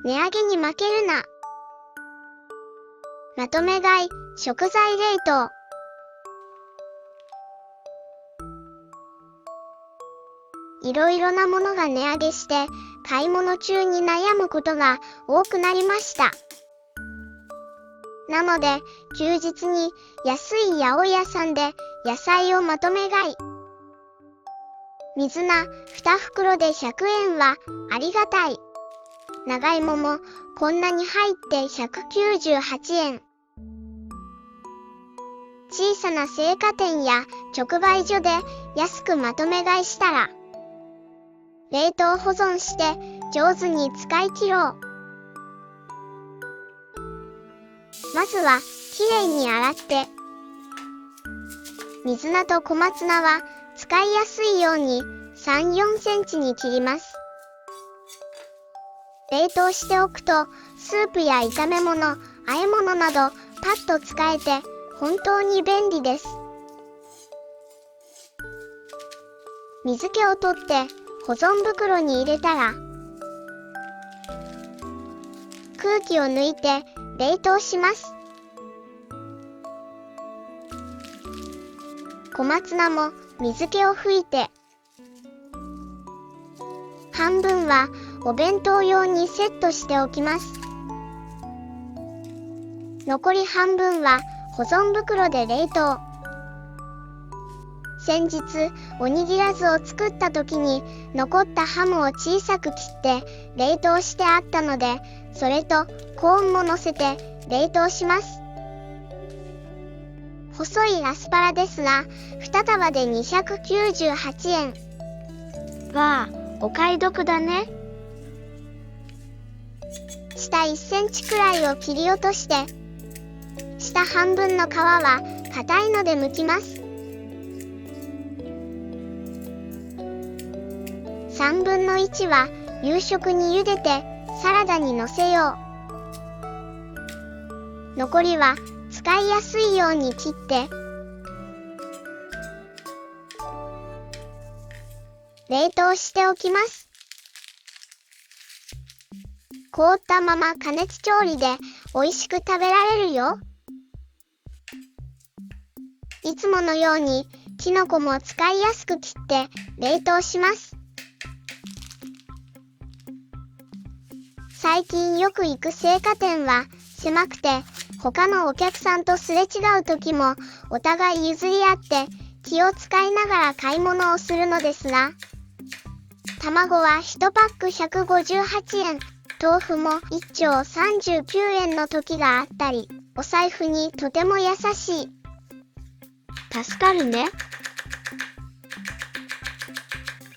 値上げに負けるな。まとめ買い、食材冷凍。いろいろなものが値上げして、買い物中に悩むことが多くなりました。なので、休日に安い八百屋さんで野菜をまとめ買い。水菜2袋で100円はありがたい。長芋もこんなに入って198円。小さな青果店や直売所で安くまとめ買いしたら、冷凍保存して上手に使い切ろう。まずはきれいに洗って、水菜と小松菜は使いやすいように3、4センチに切ります。冷凍しておくとスープや炒め物、和え物などパッと使えて本当に便利です。水気を取って保存袋に入れたら、空気を抜いて冷凍します。小松菜も水気を拭いて、半分はお弁当用にセットしておきます。残り半分は保存袋で冷凍。先日おにぎらずを作った時に残ったハムを小さく切って冷凍してあったので、それとコーンも乗せて冷凍します。細いアスパラですが2束で298円。わあ、お買い得だね。下1センチくらいを切り落として、下半分の皮は硬いので剥きます。3分の1は夕食に茹でてサラダにのせよう。残りは使いやすいように切って、冷凍しておきます。凍ったまま加熱調理で美味しく食べられるよ。いつものようにきのこも使いやすく切って冷凍します。最近よく行く青果店は狭くて、他のお客さんとすれ違う時もお互い譲り合って気を使いながら買い物をするのですが、卵は1パック158円、豆腐も1丁39円の時があったり、お財布にとても優しい。助かるね。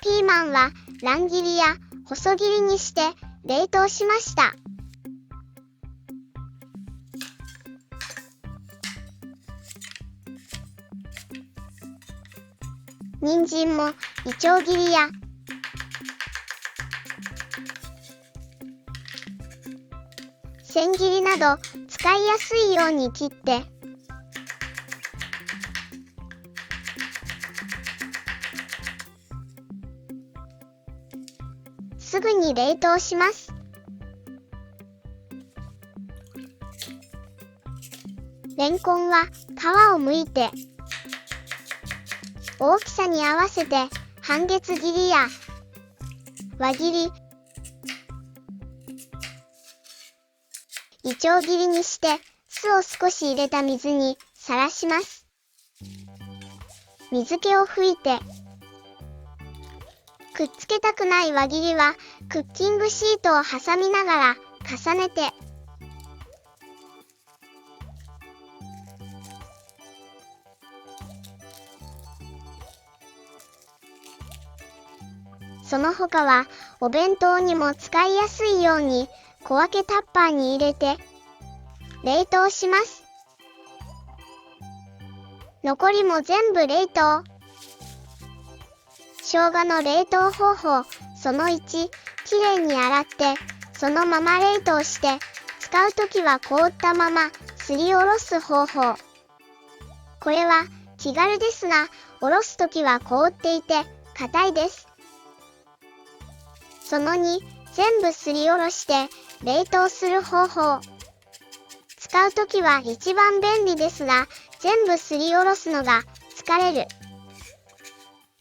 ピーマンは乱切りや細切りにして冷凍しました。人参もいちょう切りや千切りなど使いやすいように切って、すぐに冷凍します。レンコンは皮を剥いて、大きさに合わせて半月切りや輪切り、いちょう切りにして酢を少し入れた水にさらします。水気を拭いて、くっつけたくない輪切りはクッキングシートを挟みながら重ねて、その他はお弁当にも使いやすいように小分けタッパーに入れて冷凍します。残りも全部冷凍。生姜の冷凍方法その1、きれいに洗ってそのまま冷凍して、使うときは凍ったまますりおろす方法。これは気軽ですが、おろすときは凍っていて硬いです。その2、全部すりおろして冷凍する方法。使うときは一番便利ですが、全部すりおろすのが疲れる。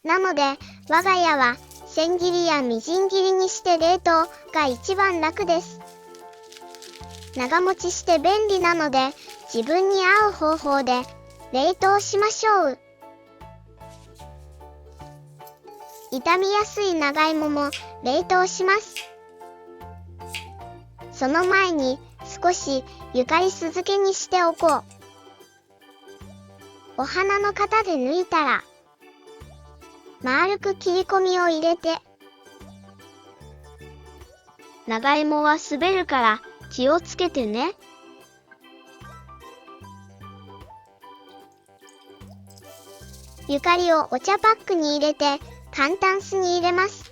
なので、我が家は千切りやみじん切りにして冷凍が一番楽です。長持ちして便利なので、自分に合う方法で冷凍しましょう。傷みやすい長芋も冷凍します。その前に少しゆかり酢漬けにしておこう。お花の型で抜いたら、丸く切り込みを入れて、長芋は滑るから気をつけてね。ゆかりをお茶パックに入れて簡単酢に入れます。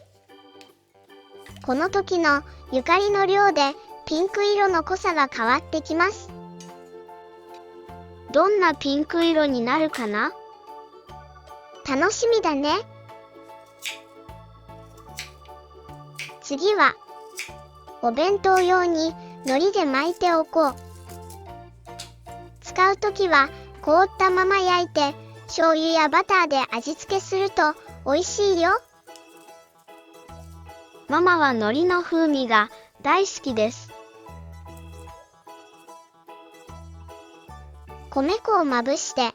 この時のゆかりの量でピンク色の濃さが変わってきます。どんなピンク色になるかな？楽しみだね。次はお弁当用に海苔で巻いておこう。使うときは凍ったまま焼いて醤油やバターで味付けすると美味しいよ。ママは海苔の風味が大好きです。米粉をまぶして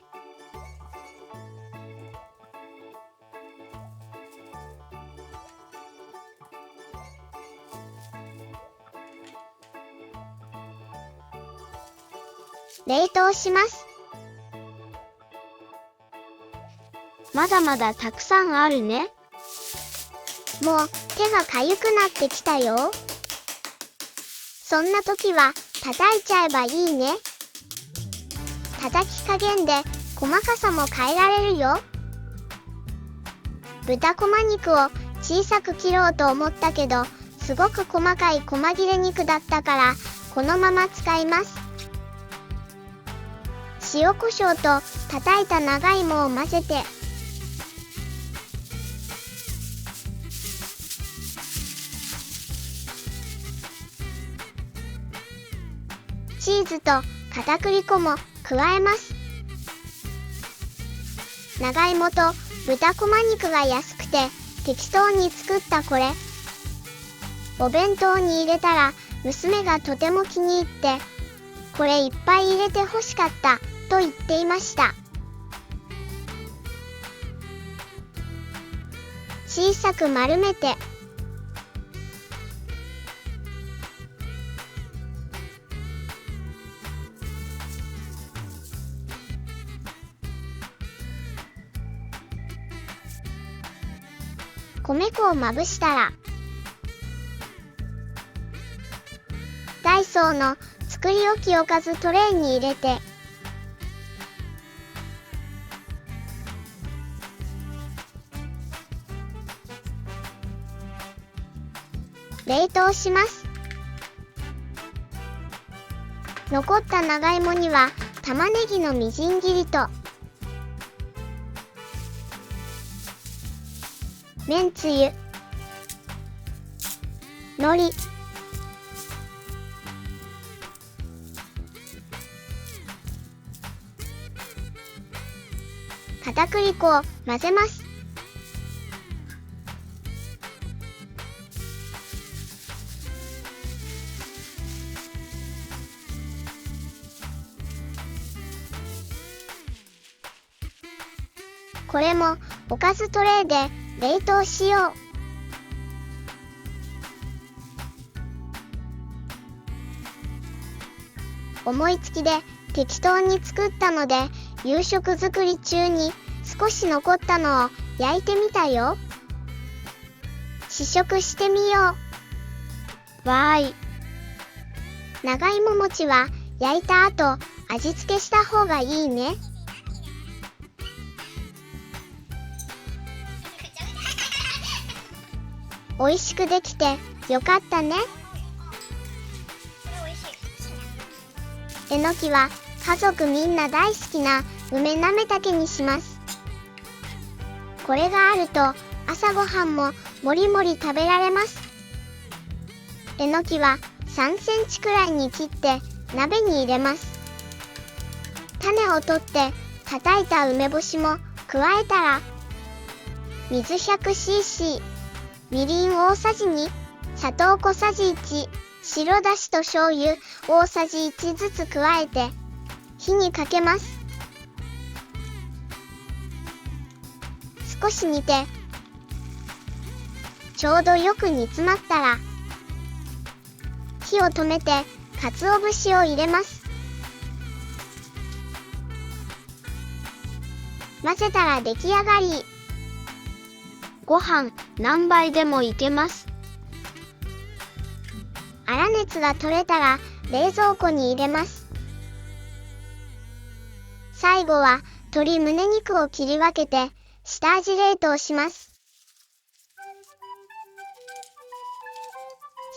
冷凍します。まだまだたくさんあるね。もう手がかゆくなってきたよ。そんな時は叩いちゃえばいいね。叩き加減で細かさも変えられるよ。豚こま肉を小さく切ろうと思ったけど、すごく細かい細切れ肉だったからこのまま使います。塩コショウと叩いた長芋を混ぜて、チーズと片栗粉も加えます。長芋と豚こま肉が安くて適当に作ったこれ。お弁当に入れたら娘がとても気に入って、これいっぱい入れて欲しかったと言っていました。小さく丸めて、米粉をまぶしたら、ダイソーの作り置きおかずトレイに入れて、冷凍します。残った長芋には玉ねぎのみじん切りとめんつゆ、海苔、片栗粉を混ぜます。これもおかずトレイで冷凍しよう。思いつきで適当に作ったので、夕食作り中に少し残ったのを焼いてみたよ。試食してみよう。わーい。長芋餅は焼いた後味付けした方がいいね。美味しくできてよかったね。えのきは家族みんな大好きな梅なめたけにします。これがあると朝ごはんももりもり食べられます。えのきは3センチくらいに切って鍋に入れます。種を取って叩いた梅干しも加えたら、水 100cc、みりん大さじ2、砂糖小さじ1、白だしと醤油大さじ1ずつ加えて火にかけます。少し煮てちょうどよく煮詰まったら火を止めて鰹節を入れます。混ぜたら出来上がり。ご飯何杯でもいけます。粗熱が取れたら冷蔵庫に入れます。最後は鶏胸肉を切り分けて下味冷凍します。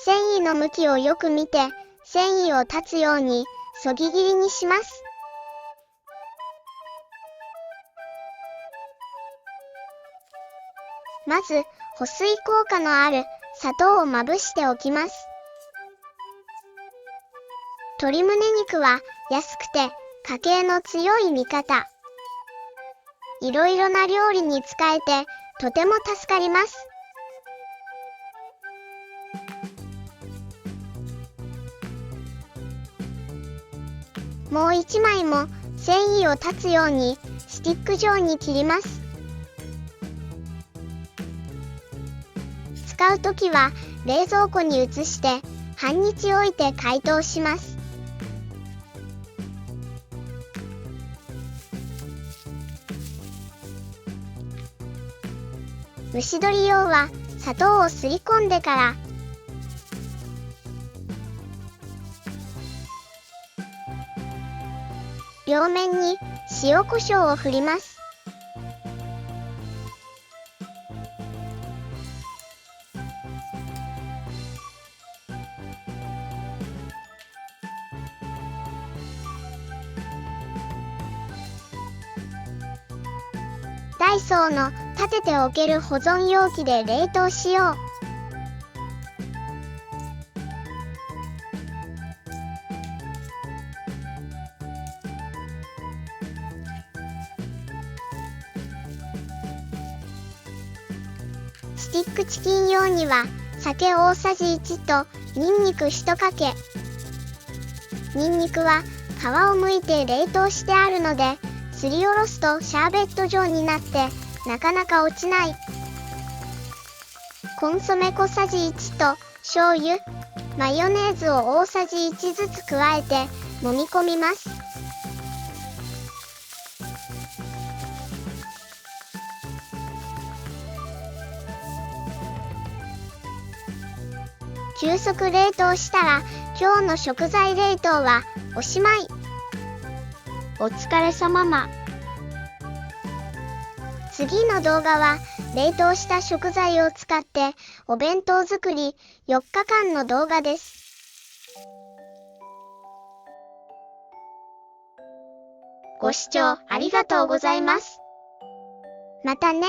繊維の向きをよく見て、繊維を断つようにそぎ切りにします。まず、保水効果のある砂糖をまぶしておきます。鶏胸肉は安くて家計の強い味方。いろいろな料理に使えてとても助かります。もう一枚も繊維を断つようにスティック状に切ります。使うときは冷蔵庫に移して半日置いて解凍します。蒸し鶏用は砂糖をすり込んでから両面に塩コショウを振ります。ダイソーの立てておける保存容器で冷凍しよう。スティックチキン用には酒大さじ1とニンニク1かけ。ニンニクは皮を剥いて冷凍してあるのですりおろすとシャーベット状になってなかなか落ちない。コンソメ小さじ1と醤油、マヨネーズを大さじ1ずつ加えて揉み込みます。急速冷凍したら今日の食材冷凍はおしまい。お疲れ様ま。次の動画は冷凍した食材を使ってお弁当作り4日間の動画です。ご視聴ありがとうございます。またね。